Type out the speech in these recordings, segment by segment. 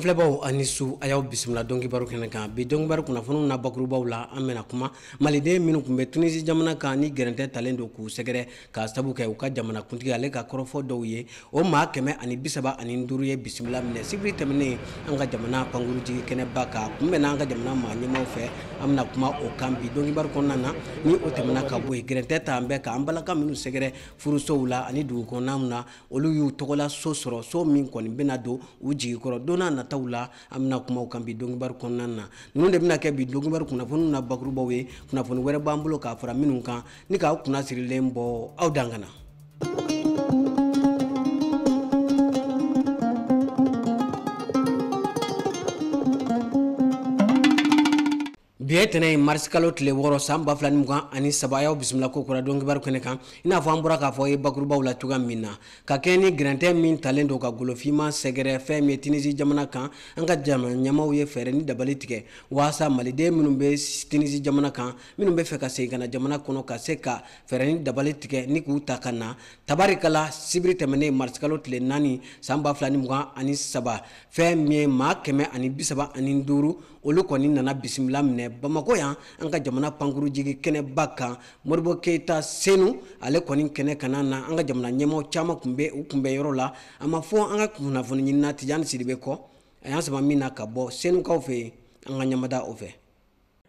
Anflebaw anisu ayaw bismillah dongi baru kene kan bi dongi baru kuna fonu na bakrubaw la amena kuma malide minu kumbe Tunisi jamana kan ni gerente talendo ku segere ka sabu ke uka jamana kuntigi ale ka korofo dowye o ma keme ani bisaba ani nduriye bismillah mine sibri temne anga jamana panguruji kene baka kumbe na anga jamana ma nyema fe amna kuma o kan bi dongi baru konnana ni o temna ka boy gerente ta ambe ka ambala ka minu segere furu sowla ani du ko namna olu yu togola sosoro so min koni benado uji koro dona na tawla amna kuma kan bi dongi bar konnana nunu de bina ke bi dongi bar kuna fonu na bakru bawe kuna fonu were bambulo ka fara minun kan ni ka kuna sirilembo aw dangana bietene marskalo tile woro samba flani mugan ani sabayaw bismillah ko kura dongi bar kene kan ina fo ambura ka fo e bakru bawla tuga minna ka keni grante min talendo ka golofima segere fe mi Tunisi jamana kan anga jamana nyamaw ye fere ni dabali tike wasa malide minum be Tunisi jamana kan minum be fe ka se kana jamana kono ka se ka fere ni dabali tike ni ku takana tabarikala sibri temene marskalo tile nani samba flani mugan ani saba fe mi ma keme ani bisaba ani nduru olu koni nana bismillah mine Bamako yan anga jamana pankuru jigi kene baka Modibo Keita Senu ale koni kene kanana anga jamana nyemo chama kumbe yoro la ama fo anga kuna foni nyina Tijani Sidibe ko ayan sama mina ka bo Senu ka ofe anga nyamada ofe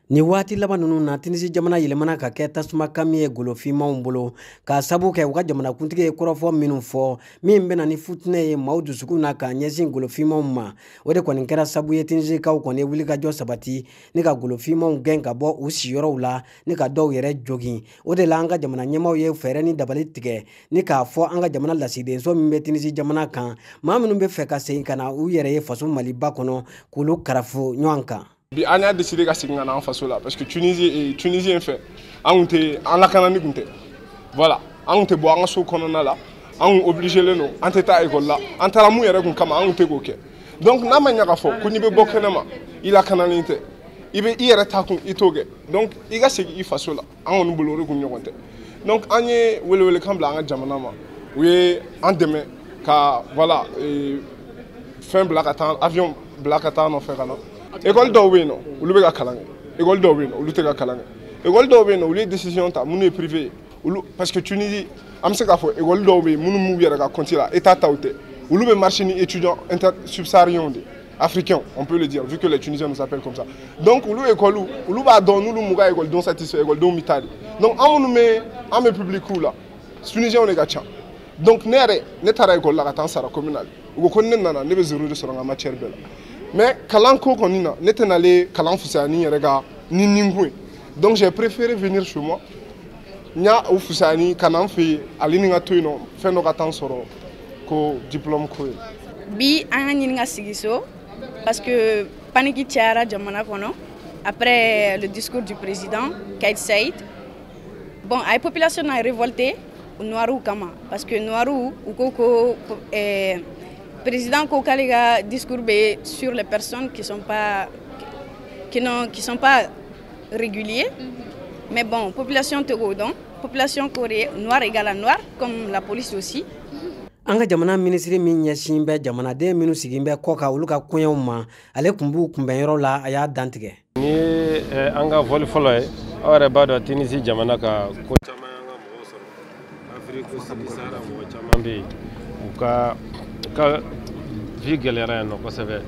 ni wati labanunu na Tunisi jamana yelemana ka ke tasuma kamiye golofima umbolo ka sabu ke uka jamana kuntige korofo minu fo min bena ni futne ye maudu sukuna ka nyesin golofima umma ode kwa nkera sabu ye Tunisi ka ukone wuli ka jo sabati ni ka golofimaungen ka bo usi yoro ula ni ka dow yere jogi ode la anga jamana nyema ye fere ni dabali tige ni ka fo anga jamana laside so mbe Tunisi jamana kan ma minu be fe ka sein kana u yere ye faso mali bakono kulu karafu nyanka bi an a décidé ka segin kana an faso la parce que Tunisien fait an te an la kanani kunte voilà an te bo an so konona la an obligé le no an te ta école la an tara mu yere kun kama an te ko ke donc na ma nyaka fo ku ni be bokena ma ila kanani te ibe yere ta kun itoge donc i ga segi i faso la an on bolore kun nyokonte donc an ye wele kan bla an jamana ma we an deme ka voilà fin black attend avion black attend no fait kana école d'Oweno, ou le Kalang, école d'Oweno, ou le Kalang. École d'Oweno, ou les décisions, mon privé, parce que Tunisie, Amsekafo, école d'Oweno, mon mouillé à continuer, état taouté, ou le marché étudiant subsahariens, africains, on peut le dire, vu que les Tunisiens nous appellent comme ça. Donc, ou l'école, ou le badon, nous le mouga école dont satisfait, école dont mitali. Donc, on nous met en public là, Tunisiens, on est gâchant. Donc, n'est-ce école là, attends, ça la communale. Ou connaît nana, ne veut zéro de sur la matière belle. Mais kalanko konina n'était allé kalan fusani rega ni ningwe donc j'ai préféré venir chez moi nya ou fusani kanan fi alininga toino fendo katan soro ko diplôme ko bi an nga sigiso parce que paniki tiara jamana kono après le discours du président Kais Saied bon la population a révolté Noirou kama parce que Noirou ou koko président Kokalega discours sur les personnes qui sont pas réguliers. Mais bon, population Togodon, population coréenne, noir égale à noir, comme la police aussi. Anga jamana ministre min nyashimbe jamana de minu sigimbe koka uluka kunyuma ale kumbu kumbeyoro la aya dantige ni anga vol folo ore bado Tunisi jamana ka ko chama anga mo soro Afrique sidi sara mo chama be ka vie galère no ko sebe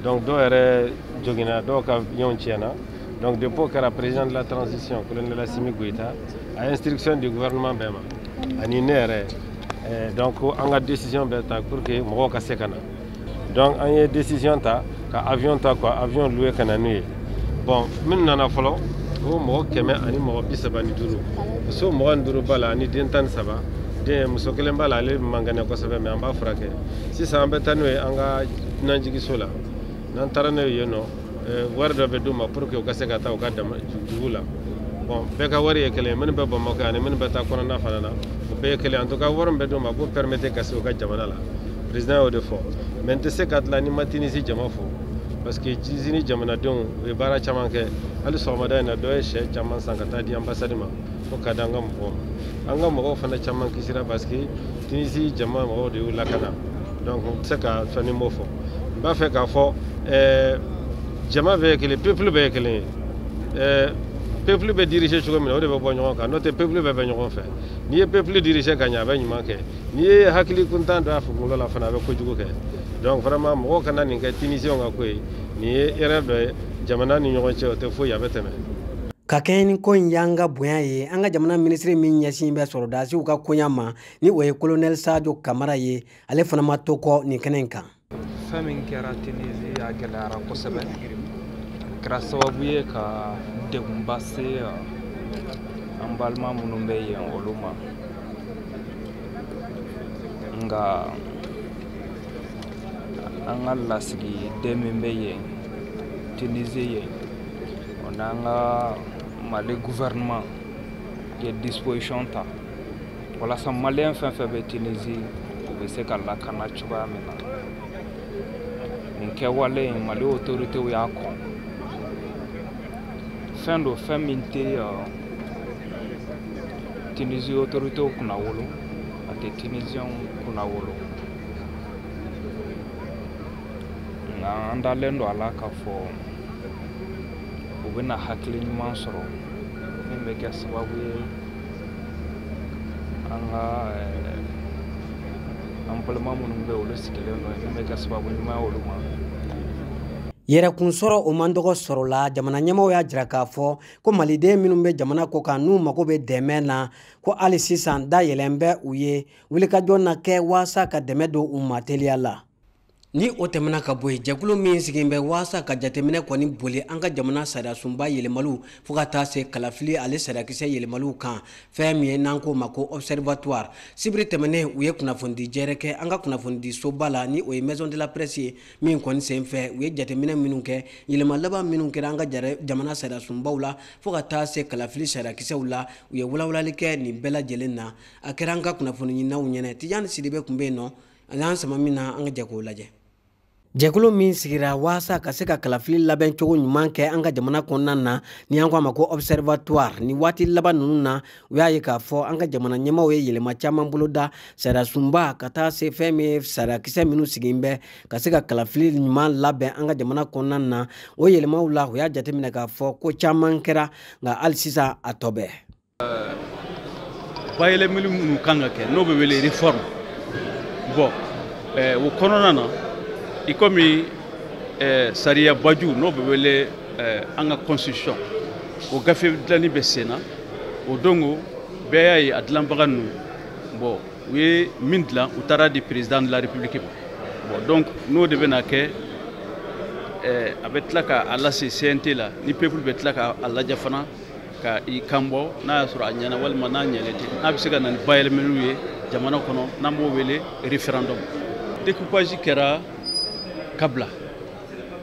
donc do ere jogina do ka yon tiena donc depuis que le président de la transition colonel Assimi Goïta a instruction du gouvernement bema ani nere donc on a décision beta pour que mo ka sekana donc on a décision ta ka avion ta quoi avion loué kana nuit bon min nana folo o mo keme ani mo bisaba ni duru so mo nduru bala ni dentan saba de musokelen bala le mangane ko sebe me amba frake si sa ambe tanwe anga nanjigi sola nan tarane yeno wardo be duma pour que o kaseka ta o kadam jugula bon be ka wari ekele men be bo makane men be ta kono na fanana be ekele en tout cas worom be duma pour permettre que so ka jamana la président o de fo men te sekat la ni matini si jama fo parce que jizini jamana don be bara chamanke ali so madana do e che chaman sankata di ambassade ma ko kadanga mo anga mo fana chaman kisira parce que Tunisie jama mo de lakana donc c'est ka fani mofo b'a fɛ k'a fɔ jama bɛɛ ye kelen peuple bɛɛ ye kelen ye peuple bɛ diriger cogo min na o de bɛ bɔ ɲɔgɔn kan n'o tɛ peuple bɛɛ bɛ ɲɔgɔn fɛ n'i ye peuple diriger ka ɲɛ a bɛ ɲuman kɛ n'i ye hakili kuntan don a kunkolo la fana a bɛ kojugu kɛ donc vraiment mɔgɔw kana nin kɛ Tunisiens ka ko ye nin ye erreur dɔ ye jamana ni ɲɔgɔn cɛ o tɛ foyi a bɛ tɛmɛ. Ka kɛ ni ko in y'an ka bonya ye an ka jamana ministre min ɲɛsin bɛ sɔrɔdasiw ka koɲa ma ni o ye colonel Sadio Kamara ye ale fana ma to kɔ nin kɛnɛ in kan. Fɛn min kɛra Tunisie a gɛlɛyara kosɛbɛ kɛra sababu ye ka degunba se an balima minnu bɛ yen olu ma nka an ka lasigiden min bɛ yen Tunisie yen o n'an ka Mali gouvernement ye disposition ta walasa malien fɛn fɛn bɛ Tunisie u bɛ se ka lakana cogoya min na nin kɛwale in Mali autorités y'a kɔn fɛn do fɛn min tɛ Tunisie autorités kunna wolo a tɛ Tunisiens kunna wolo nka an dalen do a la k'a fɔ u bɛna hakili ɲuman sɔrɔ min bɛ kɛ sababu ye an ka an balima minnu bɛ olu sigilen don min bɛ kɛ sababu ɲuman ye olu ma. Yɛrɛkun sɔrɔ o man dɔgɔ sɔrɔ la jamana ɲɛmaaw y'a jira k'a fɔ ko maliden minnu bɛ jamana kɔ kan n'u mago bɛ dɛmɛ na ko hali sisan dayɛlɛn bɛ u ye wulikajɔ na kɛ waasa ka dɛmɛ don u ma teliya la. Ni o tɛmɛna ka bɔ yen jɛkulu min sigilen bɛ waasa ka jateminɛ kɔni boli an ka jamana sariya sunba yɛlɛmaliw fo ka taa se kalafili ale sariyakisɛ yɛlɛmaliw kan fɛn min ye n'an ko ma ko observatoire sibiri tɛmɛnen u ye kunnafoni jɛrɛ kɛ an ka kunnafoni soba la ni o ye maison de la presse ye min kɔni senfɛ u ye jateminɛ minnu kɛ yɛlɛma laban minnu kɛra an ka jamana sariya sunbaw la fo ka taa se kalafili sariyakisɛw la u ye walawalali kɛ nin bɛɛ lajɛlen na a kɛra an ka kunnafoni ɲininaw ɲɛnɛ Tijani Sidibe kun bɛ yen nɔ an sama min na an ka jɛ k'o lajɛ. Jɛkulu min sigira waasa ka se ka kalafili labɛn cogo ɲuman kɛ an ka jamana kɔnɔna na ni an ko a ma ko observatoire ni waati laban ninnu na u y'a ye k'a fɔ an ka jamana ɲɛmaaw ye yɛlɛma caman bolo da sariya sunba ka taa se fɛn min ye sariyakisɛ minnu sigilen bɛ ka se ka kalafili ɲuman labɛn an ka jamana kɔnɔna na o yɛlɛmaw la u y'a jateminɛ k'a fɔ ko caman kɛra nka hali sisan a tɔ bɛ. Bayɛlɛmali minnu kan ka kɛ n'o bɛ wele réforme bon o kɔnɔna na i komi sariya baju n'o bɛ wele an ka constitution o gafe dilanni bɛ sen na o dongo bɛɛ y'a ye a dilanbaga ninnu bon u ye min dilan u taara di président de la république ma bon donc n'o de bɛna kɛ a bɛ tila k'a lase CNT la ni peuple bɛ tila k'a lajɛ fana ka i kan bɔ n'a y'a sɔrɔ a ɲɛna walima n'a ɲɛlen tɛ n'a bɛ se ka na ni bayɛlɛmaliw ye jamana kɔnɔ n'an b'o wele référendum découpage kɛra kabla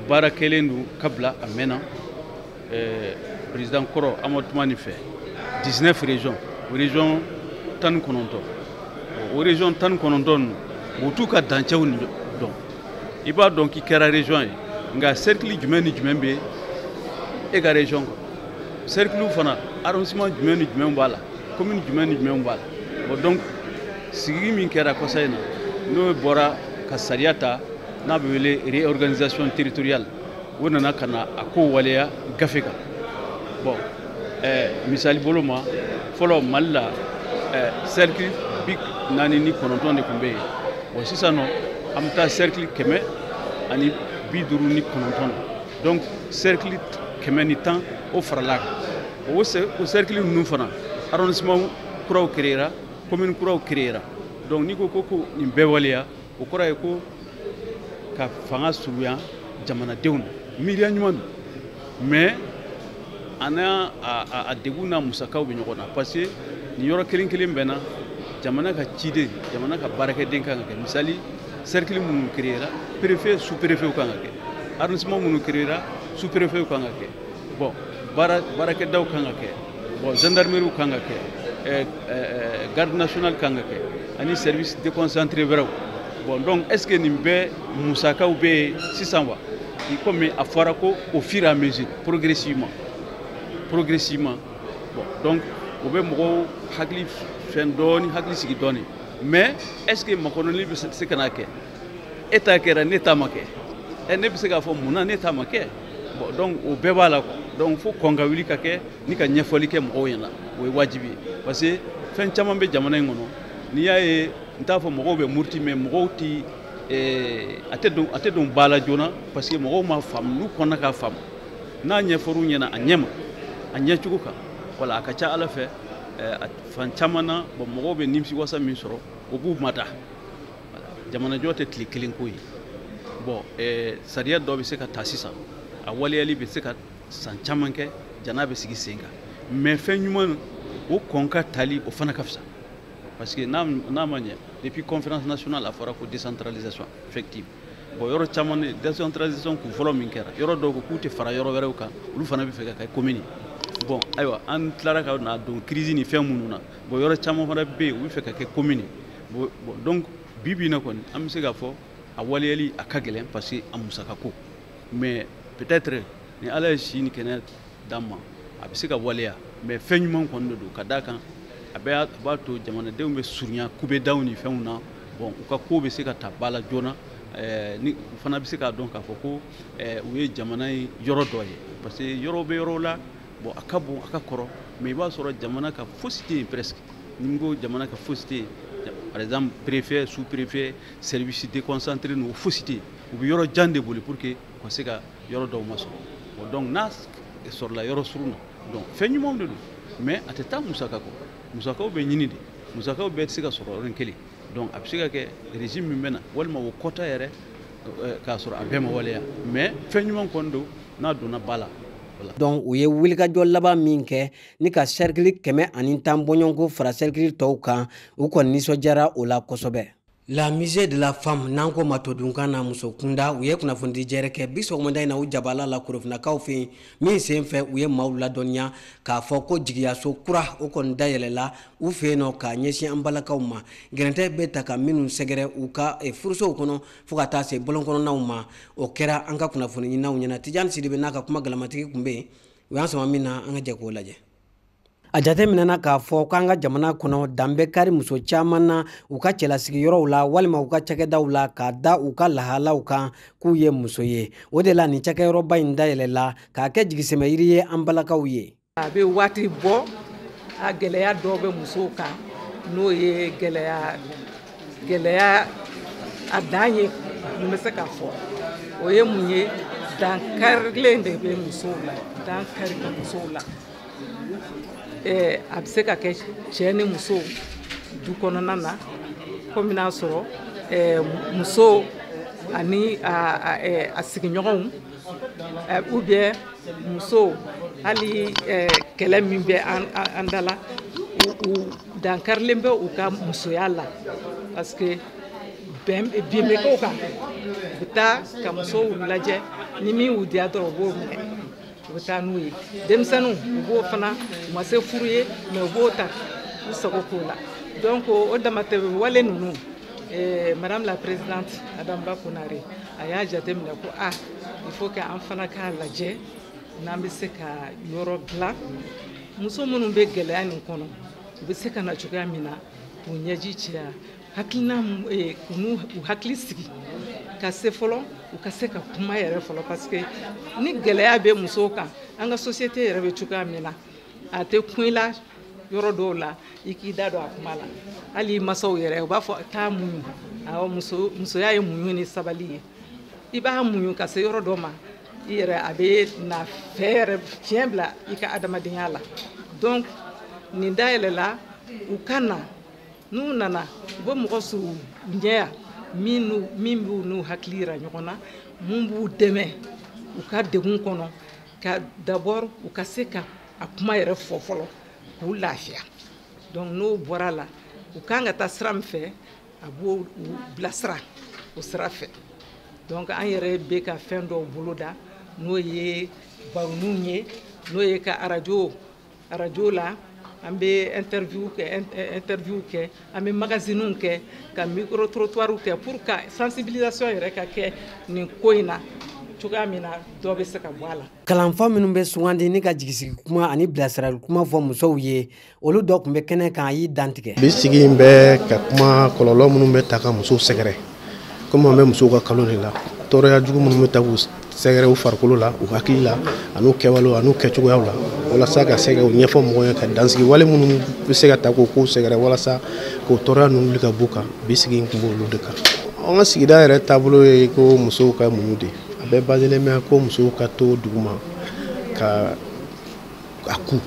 baara kɛlen don kabla a mɛnna président kɔrɔ Amadu Tumani fɛ 19 régions o région 19 o région 19 o t'u ka dancɛw dɔn i b'a dɔn k'i kɛra région ye nka cercle jumɛn ni jumɛn bɛ e ka région kɔnɔ cercle fana arrondissement jumɛn ni jumɛn b'a la commune jumɛn ni jumɛn b'a la bon donc sigi min kɛra kɔsa in na n'o bɔra ka sariya ta n'a bɛ wele réorganisation territoriale o nana ka na a ko waleya gafe kan bon misali bolo ma fɔlɔ Mali la cercle 49 de tun bɛ yen bon sisan nɔ an bɛ taa cercle 159 na donc cercle 110 o farala kan o cercle ninnu fana arrondissement kuraw créera commune kuraw créera donc n'i ko nin bɛɛ waleya o kɔrɔ ye ko ka fanga surunya jamanadenw na miiriya ɲuman don mais ana a degun n'a musakaw bɛ ɲɔgɔn na parce que nin yɔrɔ kelen kelen bɛɛ na jamana ka ciden jamana ka baarakɛden kan ka kɛ misali cercle minnu créera préfet sous préfet kan ka kɛ arrondissement minnu créera sous préfet kan ka kɛ bon baarakɛdaw kan ka kɛ bon gendarmerie kan ka kɛ garde nationale kan ka kɛ ani service déconcentré wɛrɛw bon donc est-ce que nin bɛɛ musakaw bɛ yen sisan wa i komi a fɔra ko au fur et à mesure progressivement bon donc o bɛ mɔgɔw hakili fɛn dɔɔni hakili sigi dɔɔni mais est-ce que makɔnɔli bɛ se ka na kɛ e ta kɛra ne ta ma kɛ ne bɛ se k'a fɔ mun na ne ta ma kɛ bon donc o bɛɛ b'a la quoi donc fo kɔn ka wuli ka kɛ ni ka ɲɛfɔli kɛ mɔgɔw ɲɛna o ye wajibi ye parce que fɛn caman bɛ jamana in kɔnɔ n'i y'a ye n t'a fɔ mɔgɔw bɛ muruti mais mɔgɔw ti a tɛ don ba la joona parce que mɔgɔw ma faamu n'u kɔnna k'a faamu n'a ɲɛfɔr'u ɲɛna a ɲɛ ma a ɲɛcogo kan voilà a ka ca ala fɛ fan caman na bon mɔgɔw bɛ nimisiwasa min sɔrɔ o b'u mada jamanajɔ tɛ tile kelen ko ye bon sariya dɔ bɛ se ka ta sisan a waleyali bɛ se ka san caman kɛ jan'a bɛ sigi sen kan mais fɛn ɲuman o kɔn ka tali o fana ka fisa parce que n'a ma ɲɛ depuis conférence nationale a fɔra ko décentralisation effective bon yɔrɔ caman décentralisation kun fɔlɔ min kɛra yɔrɔ dɔw ko k'u tɛ fara yɔrɔ wɛrɛw kan olu fana bɛ fɛ ka kɛ commune bon ayiwa an tilara ka na don crise ni fɛn minnu na bon yɔrɔ caman fana bɛ yen u bɛ fɛ ka kɛ commune bon donc bi bi in na kɔni an bɛ se k'a fɔ a waleyali a ka gɛlɛn parce que a musaka ko mais peut-être ni ala ye si ni kɛnɛ d'an ma a bɛ se ka waleya mais fɛn ɲuman kɔni de don ka d'a kan a b'a to jamanadenw bɛ surunya kubedaw ni fɛnw na bon u ka ko bɛ se ka ta ba la joona ni u fana bɛ se k'a dɔn k'a fɔ ko u ye jamana ye yɔrɔ dɔ ye parce que yɔrɔ bɛ yɔrɔ la bon a ka bon a ka kɔrɔ mais i b'a sɔrɔ jamana ka fosi tɛ yen presque ni n ko jamana ka fosi tɛ yen par exemple préfet sous-préfet service déconcentré n'o fosi tɛ yen u bɛ yɔrɔ jan de boli pour que u ka se ka yɔrɔ dɔw ma sɔrɔ bon donc n'a sɔrɔla yɔrɔ surun na donc fɛn ɲumanw de don mais a tɛ taa musaka kɔ musakaw bɛ ɲini de musakaw bɛɛ tɛ se ka sɔrɔ yɔrɔnin kelen donc a bɛ se ka kɛ régime min bɛ na walima o kɔta yɛrɛ k'a sɔrɔ a bɛɛ ma waleya mais fɛn ɲuman kɔni don n'a donna ba la. Donc u ye wulikajɔ laban min kɛ ni ka cercle 110 bɔɲɔgɔnko fara cercle tɔw kan u kɔni nisɔndiyara o la kosɛbɛ. La musée de la femme n'an ko ma todunkan na muso kunda u ye kunnafoni jɛrɛ kɛ bi sɔgɔmada in na u jabala la Korofinakaw fɛ yen min sen fɛ u ye maaw ladɔnniya k'a fɔ ko jigiyaso kura o kɔni dayɛlɛla u fɛ yen nɔ k'a ɲɛsin an balakaw ma gɛrɛntɛ bɛ ta ka minnu sɛgɛrɛ u ka furusow kɔnɔ fo ka taa se bɔlɔnkɔnɔnaw ma o kɛra an ka kunnafoni ɲinaw ɲɛna Tijani Sidibe n'a ka kuma galamatigi kun bɛ yen u y'an sama min na an ka jɛ k'o lajɛ. A jateminɛna k'a fɔ k'an ka jamana kɔnɔ danbe kari muso caman na u ka cɛlasigiyɔrɔw la walima u ka cakɛdaw la k'a da u ka lahalaw kan k'u ye muso ye o de la nin cakɛyɔrɔba in dayɛlɛla k'a kɛ jigisɛmɛyiri ye an balakaw ye. A bɛ waati bɔ a gɛlɛya dɔw bɛ musow kan n'o ye gɛlɛya a dan ye mun bɛ se k'a fɔ o ye mun ye dankarilen de bɛ musow la dankari bɛ musow la. A bɛ se ka kɛ cɛ ni muso du kɔnɔna na komi n'a sɔrɔ muso ani a sigiɲɔgɔnw ou bien muso hali kɛlɛ min bɛ an da la u dankarilen bɛ u ka musoya la parce que bin bɛ k'o kan u bɛ taa ka musow lajɛ ni min y'u diya dɔrɔn u b'o minɛ. U bɛ taa n'u ye denmisɛnninw u b'o fana u ma se furu ye mais u b'o ta u sago k'o la donc o damatɛmɛ wale ninnu madame la présidente Adama Konare a y'a jateminɛ ko il faut que an fana k'a lajɛ n'an bɛ se ka yɔrɔ dilan muso minnu bɛ gɛlɛya nin kɔnɔ u bɛ se ka na cogoya min na k'u ɲɛji cɛya hakilina u hakili sigi ka se fɔlɔ u ka se ka kuma yɛrɛ fɔlɔ parce que ni gɛlɛya bɛ musow kan an ka société yɛrɛ bɛ cogoya min na a tɛ kun i la yɔrɔ dɔw la i k'i da don a kuma la hali masaw yɛrɛ u b'a fɔ taa muɲu awɔ musoya ye muɲu ni sabali ye i b'a muɲu ka se yɔrɔ dɔ ma i yɛrɛ a bɛ na fɛ yɛrɛ fiɲɛ bila i ka adamadenya la donc nin dayɛlɛla u ka na n'u nana u bɛ mɔgɔ sɔrɔ ɲɛ min b'u n'u hakili yira ɲɔgɔn na mun b'u dɛmɛ u ka degun kɔnɔ ka d'abord u ka se ka a kuma yɛrɛ fɔ fɔlɔ k'u lafiya donc n'o bɔra la u kan ka taa sira min fɛ a b'o bilasira o sira fɛ donc an yɛrɛ bɛ ka fɛn dɔw boloda n'o ye baroninw ye n'o ye ka arajo la an bɛ interview kɛ an bɛ magasinw kɛ ka micro trottoirw kɛ pour que sensibilisation yɛrɛ ka kɛ nin ko in na cogoya min na dɔ bɛ se ka bɔ a la. Kalanfa minnu bɛ sugandi ni ka jigisigi kuma ani bilasirali kuma fɔ musow ye olu dɔ tun bɛ kɛnɛ kan a y'i dantigɛ. Bi sigi in bɛ ka kuma kɔlɔlɔ minnu bɛ ta ka musow sɛgɛrɛ komi an bɛ musow ka kalo de la tɔɔrɔya jugu minnu bɛ ta k'u sɛgɛrɛ u farikolo la u hakili la an'u kɛwalew an'u kɛcogoyaw la walasa ka se ka ɲɛfɔ mɔgɔw ye ka dansigi wale minnu bɛ se ka ta k'o kow sɛgɛrɛ walasa k'o tɔɔrɔya ninnu wuli ka b'u kan bi sigi in kun b'olu de kan. An ka sigida yɛrɛ taabolo ye ko musow ka muɲu de a bɛɛ baselen bɛ ko musow ka to duguma ka a ku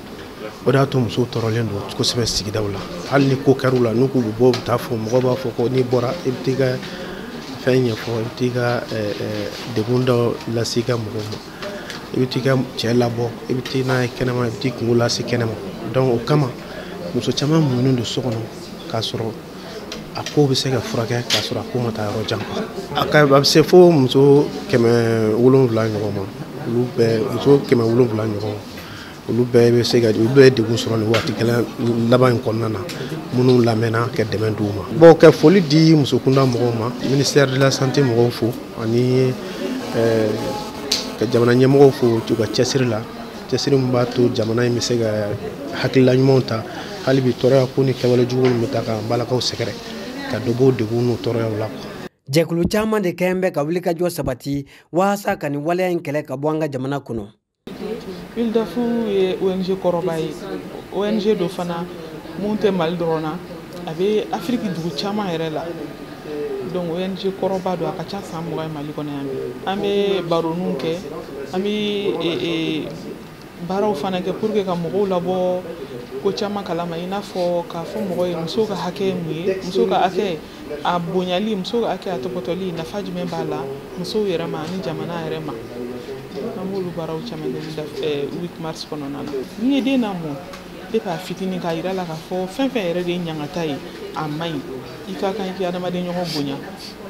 o de y'a to musow tɔɔrɔlen don kosɛbɛ sigidaw la hali ni ko kɛr'u la n'u k'u bɛ bɔ u bɛ taa fɔ mɔgɔw b'a fɔ ko n'i bɔra i bɛ t'i ka fɛn ɲɛfɔ i bɛ t'i ka degun dɔ lase i ka mɔgɔw ma i bɛ t'i ka cɛ labɔ i bɛ t'i n'a ye kɛnɛma i bɛ t'i kungo lase kɛnɛma donc o kama muso caman muɲunen don so kɔnɔ k'a sɔrɔ a ko bɛ se ka furakɛ k'a sɔrɔ a ko ma taa yɔrɔ jan a bɛ se fo muso 700 ɲɔgɔn ma olu bɛɛ muso 700 ɲɔgɔn olu bɛɛ bɛ se ka olu bɛɛ degun sɔrɔ nin waati kelen laban in kɔnɔna na minnu lamɛnna ka dɛmɛ d'u ma bon ka foli di musokunda mɔgɔw ma ministère de la santé mɔgɔw fo ani ka jamana ɲɛmɔgɔw fo u ka cɛsiri la cɛsiri min b'a to jamana in bɛ se ka hakilila ɲumanw ta hali bi tɔɔrɔya ko ni kɛwale jugu minnu bɛ ta ka balakaw sɛgɛrɛ ka dɔ bɔ degun n'u tɔɔrɔyaw la. Jɛkulu caman de kɛn bɛ ka wuli ka jɔ sabati waasa ka nin waleya in kɛlɛ ka bɔ an ka jamana kɔnɔ. ULDAF ye ONG kɔrɔba ye ONG dɔ fana mun tɛ Mali dɔrɔn na a bɛ Afiriki dugu caman yɛrɛ la donc ONG kɔrɔba don a ka ca san 20 Mali kɔnɔ yan an bɛ baroninw kɛ an bɛ baaraw fana kɛ pour que ka mɔgɔw labɔ ko caman kalama i n'a fɔ k'a fɔ mɔgɔ ye musow ka hakɛ ye mun ye musow ka hakɛ a bonyali musow ka hakɛ a tɔpɔtɔli nafa jumɛn b'a la musow yɛrɛ ma ani jamana yɛrɛ ma an b'olu baaraw caman kɛ 8 mars kɔnɔna na ni ye den lamɔ depuis a fitinin k'a yira la k'a fɔ fɛn fɛn yɛrɛ de ye ɲangata ye a man ɲi i ka kan k'i adamaden ɲɔgɔn bonya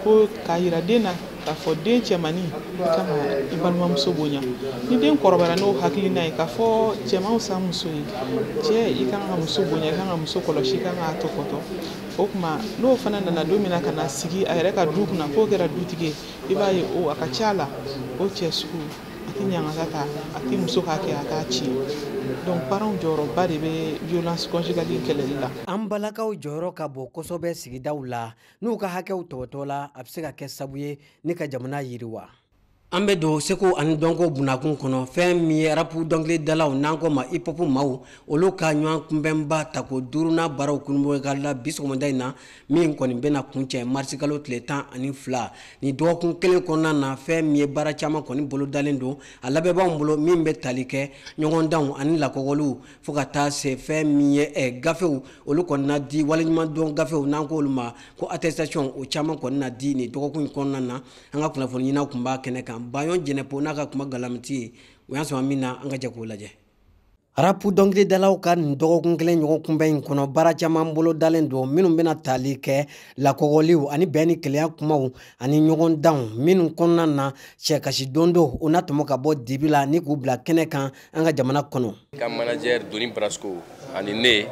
ko k'a yira den na k'a fɔ den cɛmanni i kan ka i balimamuso bonya ni den kɔrɔbayara n'o hakilina ye k'a fɔ cɛman sa muso ye cɛ i kan ka muso bonya i kan ka muso kɔlɔsi i kan k'a tɔpɔtɔ o tuma n'o fana nana don min na ka na sigi a yɛrɛ ka du kunna k'o kɛra dutigi ye i b'a ye o a ka ca la o cɛ sugu a tɛ ɲangata ta a tɛ muso k'a kɛ a t'a tiɲɛ donc parents jɔyɔrɔba de bɛ violence conjugale kɛlɛli la. An balakaw jɔyɔrɔ ka bon kosɛbɛ sigidaw la n'u ka hakɛw tɔbɔtɔ la a bɛ se ka kɛ sababu ye ne ka jamana yiriwa. An bɛ don seko ani dɔnko bunakun kɔnɔ fɛn min ye rapu dɔnkilidalaw n'an ko ma hip hop maaw olu ka ɲɔgɔn kunbɛnba ta ko duurunan baaraw kunbɛ ka la bi sɔgɔmada in na min kɔni bɛna kuncɛ marisi kalo tile 12 ni dɔgɔkun kelen kɔnɔna na fɛn min ye baara caman kɔni bolo dalen don a labɛnbaaw bolo min bɛ tali kɛ ɲɔgɔndanw ani lakɔgɔliw fo ka taa se fɛn min ye gafew olu kɔni na di waleɲuman dɔn gafew n'an ko olu ma ko attestation o caman kɔni na di ni dɔgɔkun in kɔnɔna na an ka kunnafoni ɲinaw kun b'a kɛnɛ kan Bayon Jɛnɛpo n'a ka kuma galamiti ye o y'an sɔrɔ min na an ka jɛ k'o lajɛ. Rapu dɔnkilidalaw ka nin dɔgɔkun kelen ɲɔgɔn kunbɛn in kɔnɔ baara caman bolo dalen don minnu bɛna tali kɛ lakɔgɔliw ani bɛn ni keleya kumaw ani ɲɔgɔndanw minnu kɔnɔna na cɛkasi don don o na tɔmɔ ka bɔ dibi la ni k'u bila kɛnɛ kan an ka jamana kɔnɔ. Ka manager Doni Brasco ani ne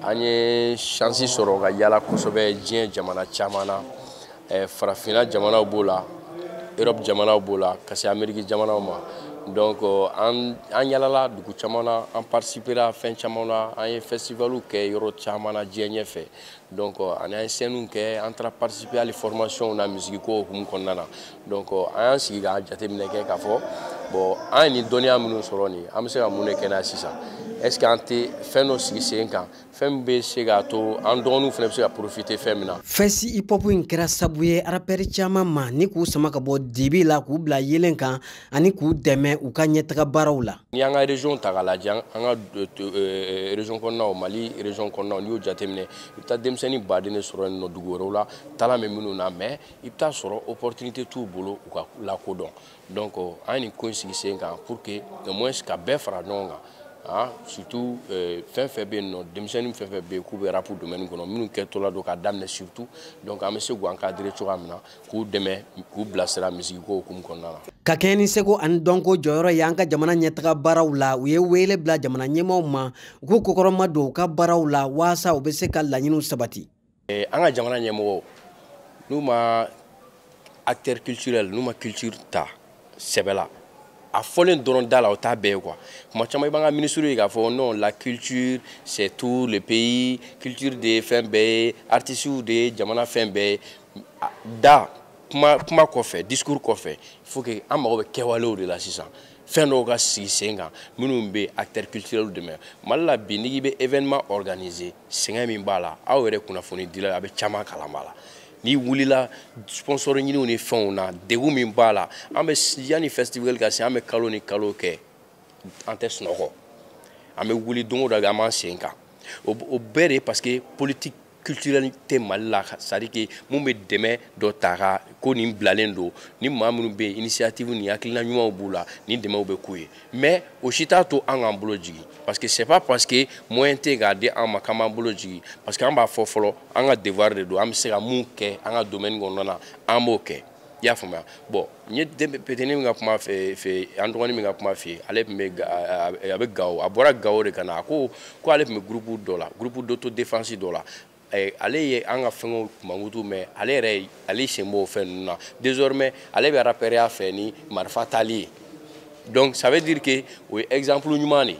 an ye chance sɔrɔ ka yala kosɛbɛ diɲɛ jamana caman na farafinna jamanaw b'o la Europe jamanaw b'o la ka se Ameriki jamanaw ma donc an yalala dugu caman na an participera fɛn caman na an ye festivalu kɛ yɔrɔ caman na diɲɛ ɲɛfɛ donc an ye scènes kɛ an taara participer hali formation na musique ko hukumu kɔnɔna na donc an y'an sigi k'an jateminɛ kɛ k'a fɔ bon an ye nin dɔnniya minnu sɔrɔ nin an bɛ se ka mun de kɛ n'a sisan est-ce que an tɛ fɛn dɔ sigi sen kan fɛn min bɛ se k'a to an dɔgɔninw fana bɛ se ka profiter fɛn min na. Fɛsi hip hop in kɛra sababu ye rapɛri caman ma ni k'u sama ka bɔ dibi la k'u bila yelen kan ani k'u dɛmɛ u ka ɲɛtaga baaraw la. Ni an ka région ta k'a lajɛ an ka région kɔnɔnaw Mali région kɔnɔnaw n'i y'o jateminɛ i bɛ taa denmisɛnnin baden de sɔrɔ yen nɔ dugu wɛrɛw la talan bɛ minnu na mais i bɛ taa sɔrɔ opportunité t'u bolo u ka lakodɔn donc an ye nin ko in sigi sen kan pour que au moins ka bɛɛ fara ɲɔgɔn kan. Surtout fɛn fɛn bɛ yen nɔ denmisɛnnin fɛn fɛn bɛ yen k'u bɛ rapu domaine kɔnɔ minnu kɛtɔla don ka daminɛ surtout donc an bɛ se k'u encadrer cogoya min na k'u dɛmɛ k'u bilasira musique ko hukumu kɔnɔna na. Ka kɛɲɛ ni seko ani dɔnko jɔyɔrɔ ye an ka jamana ɲɛtaga baaraw la u ye wele bila jamana ɲɛmaaw ma u k'u kokɔrɔma don u ka baaraw la waasa u bɛ se ka laɲiniw sabati. An ka jamana ɲɛmɔgɔw n'u ma acteur culturel n'u ma culture ta sɛbɛ la a fɔlen dɔrɔn da la o t'a bɛɛ ye quoi kuma caman i b'an ka ministre ye k'a fɔ non la culture c'est tout le pays culture de ye fɛn bɛɛ ye artistes de ye jamana fɛn bɛɛ ye da kuma kɔfɛ discours kɔfɛ il faut que an mago bɛ kɛwalew de la sisan fɛn dɔw ka sigi sen kan minnu bɛ acteurs culturels dɛmɛ Mali la bi n'i bɛ événement organiser sɛgɛn min b'a la aw yɛrɛ kunnafoni dila a bɛ caman kalan b'a la n'i wulila sponsor ɲiniw ni fɛnw na degun min b'a la an bɛ yanni festival ka se an bɛ kalo ni kalo kɛ an tɛ sunɔgɔ an bɛ wuli don o don an b'an sen kan o bɛɛ de parce que politique culturelle tɛ Mali la c'est-à-dire que mun bɛ dɛmɛ dɔ ta ka ko nin bilalen don ni maa minnu bɛ initiative ni hakilina ɲumanw b'u la ni dɛmɛw bɛ k'u ye mais o si t'a to an k'an bolo jigin parce que c'est pas parce que moyen tɛ k'a di an ma k'an b'an bolo jigin parce que an b'a fɔ fɔlɔ an ka devoir de don an bɛ se ka mun kɛ an ka domaine kɔnɔna na an b'o kɛ i y'a faamuya bon n ye péteni min ka kuma fɛ an dɔgɔnin min ka kuma fɛ ale tun bɛ a bɛ Gawo a bɔra Gawo de ka na ko ale tun bɛ groupe dɔ la groupe d'autodéfense dɔ la ale ye an ka fɛnw mankutu mais ale sen b'o fɛn ninnu na désormais ale bɛ rappelé a fɛ ni marifa tali ye donc ça veut dire que o ye exemple ɲuman de i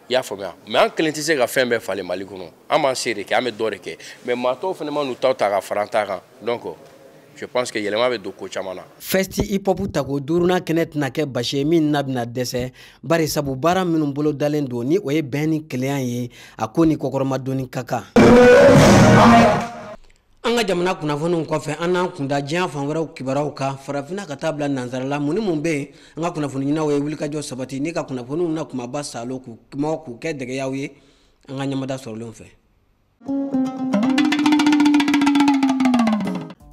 y'a faamuya mais an kelen tɛ se ka fɛn bɛɛ falen Mali kɔnɔ an b'an se de kɛ an bɛ dɔ de kɛ mais maa tɔw fana ma n'u taw ta ka fara an ta kan donc je pense que yɛlɛma bɛ don ko caman na. Festi hip hop ta ko duruna kɛnɛ tɛna kɛ basi ye min na bɛna dɛsɛ bari sabu baara minnu bolo dalen don ni o ye bɛn ni kelenya ye a ko ni kɔkɔrɔmadonni ka kan. An ka jamana kunnafoniw kɔfɛ an n'an kunda diɲɛ fan wɛrɛw kibaruyaw kan farafinna ka taa bila nansarala mun ni mun bɛ yen an ka kunnafoni ɲininaw ye wulikajɔ sabati ni ka kunnafoniw na kumaba salo k'u kɛ dɛgɛyaw ye an ka ɲɛmada sɔrɔlenw fɛ.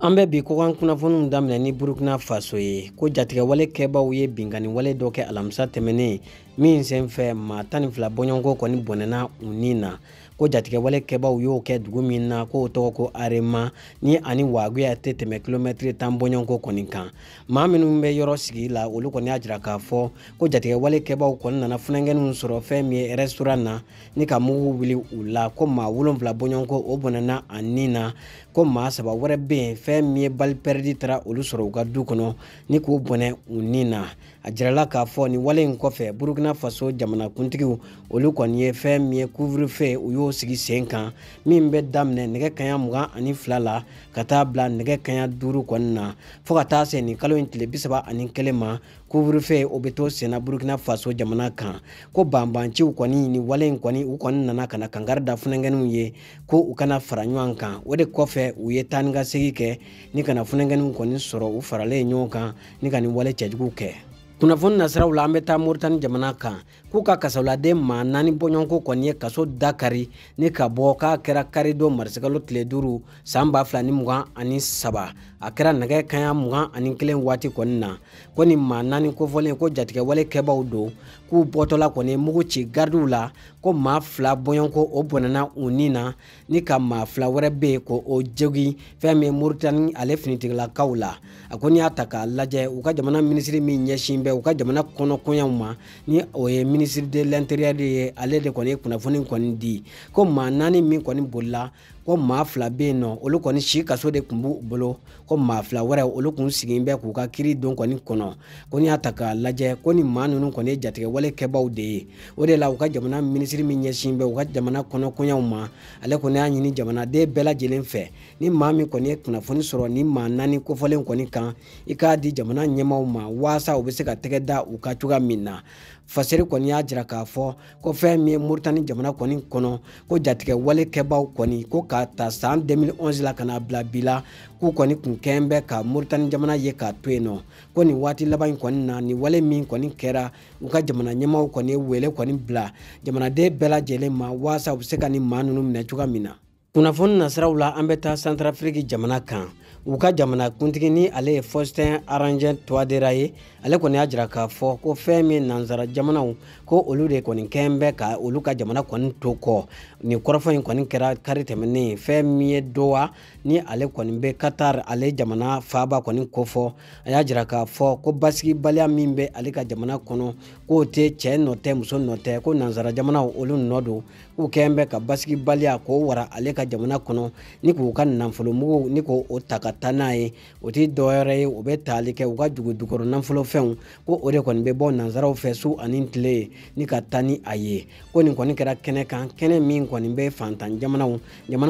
An bɛ bi ko an kunnafoniw daminɛ ni Burkina Faso ye ko jatigɛwale kɛbaaw ye bingani wale dɔ kɛ alamisa tɛmɛnen min senfɛ maa 12 bɔɲɔgɔnko kɔni bɔnɛna u ni na ko jatigɛwale kɛbaaw y'o kɛ dugu min na ko tɔgɔ ko Arema ni ani Waguya tɛ tɛmɛ kilomɛtiri 10 bɔɲɔgɔnko kɔni kan maa minnu bɛ yɔrɔ sigi la olu kɔni y'a jira k'a fɔ ko jatigɛwale kɛbaaw kɔni nana funankɛninw sɔrɔ fɛn min ye restaurant na ni ka mugu wuli u la ko maa 7 bɔɲɔgɔnko o bɔnɛna a ni na ko maa 3 wɛrɛ bɛ yen fɛn min ye bali pɛrɛdi taara olu sɔrɔ u ka du kɔnɔ ni k'o bɔnɛ u ni na a jirala k'a fɔ ni wale in kɔfɛ Burkina Faso jamanakuntigiw olu kɔni ye fɛn min ye couvre-feu u y'o sigi sen kan min bɛ daminɛ nɛgɛ kanɲɛ 22 la ka taa bila nɛgɛ kanɲɛ 5 kɔni na fo ka taa se nin kalo in tile 31 ma couvre-feu o bɛ to senna Burkina Faso jamana kan ko banbanciw kɔni ni wale in kɔni u kɔni nana kana kankari da funankɛninw ye ko u kana fara ɲɔgɔn kan o de kɔfɛ u ye taa ni ka segin kɛ ni kana funankɛninw kɔni sɔrɔ u faralen ɲɔgɔn kan ni ka nin wale cɛjugu kɛ. Kunnafoni nasiraw la an bɛ taa Moritani jamana kan k'u ka kasawuladen maa 4 bɔɲɔgɔnko kɔni ye kaso dakari ni ka bɔ k'a kɛra karidon marisikalo tile 5 san 2023 a kɛra nɛgɛ kanɲɛ 21 waati kɔni na ko ni maa 4 kofɔlen ko jatigɛwale kɛbaaw don k'u bɔtɔla kɔni mugu ci gardiw la ko maa 2 bɔɲɔgɔnko o bɔnɛna u ni na ni ka maa 2 wɛrɛ bɛ yen ko o jogi fɛn min Moritani ale finitigilakaw la a ko n'i y'a ta k'a lajɛ u ka jamana minisiri min ɲɛsin bɛ u ka jamana kɔnɔkoɲɛw ma ni o ye ministre de l'intérieur de ye ale de kɔni ye kunnafoni kɔni di ko maa 4 min kɔni bolila ko maa 2 bɛ yen nɔ olu kɔni si kaso de tun b'u bolo ko maa 2 wɛrɛ olu kun sigin bɛ k'u ka kiiri don kɔni kɔnɔ ko n'i y'a ta k'a lajɛ ko ni maa ninnu kɔni ye jatigɛwale kɛbaaw de ye o de la u ka jamana minisiri min ɲɛsin bɛ u ka jamana kɔnɔkoɲɛw ma ale kɔni y'a ɲini jamanaden bɛɛ lajɛlen fɛ ni maa min kɔni ye kunnafoni sɔrɔ ni maa 4 kofɔlen kɔni kan i k'a di jamana ɲɛmaaw ma waasa u bɛ se ka tɛgɛ da u ka cogoya min na fasɛri kɔni y'a jira k'a fɔ ko fɛn min ye Moritani jamana kɔni kɔnɔ ko jatigɛwale kɛbaaw kɔni ko ka ta san 2011 la ka na bila bi la k'u kɔni kun kɛn bɛ ka Moritani jamana ye k'a to yen nɔ ko nin waati laban in kɔni na ni wale min kɔni kɛra u ka jamana ɲɛmaaw kɔni ye wele kɔni bila jamanaden bɛɛ lajɛlen ma waasa u bɛ se ka ni maa ninnu minɛ cogoya min na. Kunnafoni nasiraw la an bɛ taa Centrafrique jamana kan u ka jamana kuntigi ni ale ye Faustin Archange Touadéra ye ale kɔni y'a jira k'a fɔ ko fɛn min nansara jamanaw ko olu de kɔni kɛn bɛ ka olu ka jamana kɔni to kɔ ni kɔrɔfɔ in kɔni kɛra kari tɛmɛnen fɛn min ye Doha ni ale kɔni bɛ Qatar ale jamana faaba kɔni kofɔ a y'a jira k'a fɔ ko basigibaliya min bɛ ale ka jamana kɔnɔ k'o tɛ cɛ nɔ tɛ muso nɔ tɛ ko nansara jamanaw olu nɔ don k'u kɛn bɛ ka basigibaliya k'o wara ale ka jamana kɔnɔ ni k'u ka nafolo mugu ni k'o ta ka ka taa n'a ye o tɛ dɔwɛrɛ ye o bɛ taali kɛ u ka dugu jukɔrɔ nafolo fɛnw ko o de kɔni bɛ bɔ nanzaraw fɛ su ani tile ni ka taa ni a ye ko nin kɔni kɛra kɛnɛ kan kɛnɛ min kɔni bɛ fantan jamana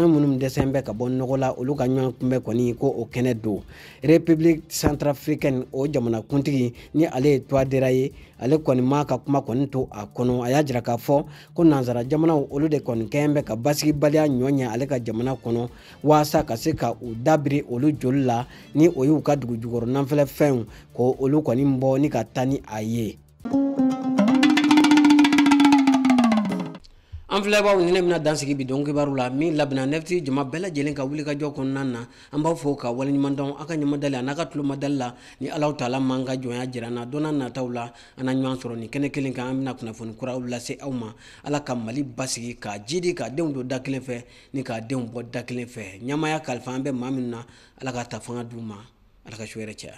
minnu dɛsɛn bɛ ka bɔ nɔgɔ la olu ka ɲɔgɔn kunbɛ kɔni ko o kɛnɛ don République Centrafricaine o jamana kuntigi ni ale ye Touadéra ye ale kɔni ma ka kuma kɔni to a kɔnɔ a y'a jira k'a fɔ ko nanzara jamanaw olu de kɔni kɛn bɛ ka basigibaliya ɲɔ ɲɛ ale ka jamana kɔnɔ waasa ka se ka u dabiri olu joli la ni o y'u ka dugu jukɔrɔ nanfɛlɛ fɛnw ko olu kɔni bɔ ni ka taa ni a ye. An filɛbaw ni ne bɛna dansigi bi dɔn kibaru la min labɛnna nefti jama bɛɛ lajɛlen ka wuli ka jɔ kɔnɔna na an b'a fɔ ka waleɲuman dɔn a ka ɲamadali a n'a ka tulomadali la ni Alahu Taala man ka jɔnya jira an na don n'a nataw la an na ɲɔgɔn sɔrɔ ni kɛnɛ kelen kan an bɛna kunnafoni kuraw lase aw ma Ala ka Mali basigi ka jidi ka denw don da kelen fɛ ni ka denw bɔ da kelen fɛ ɲamaya kalifa an bɛ maa min na Ala ka ta fanga d'u ma Ala ka su hɛrɛ caya.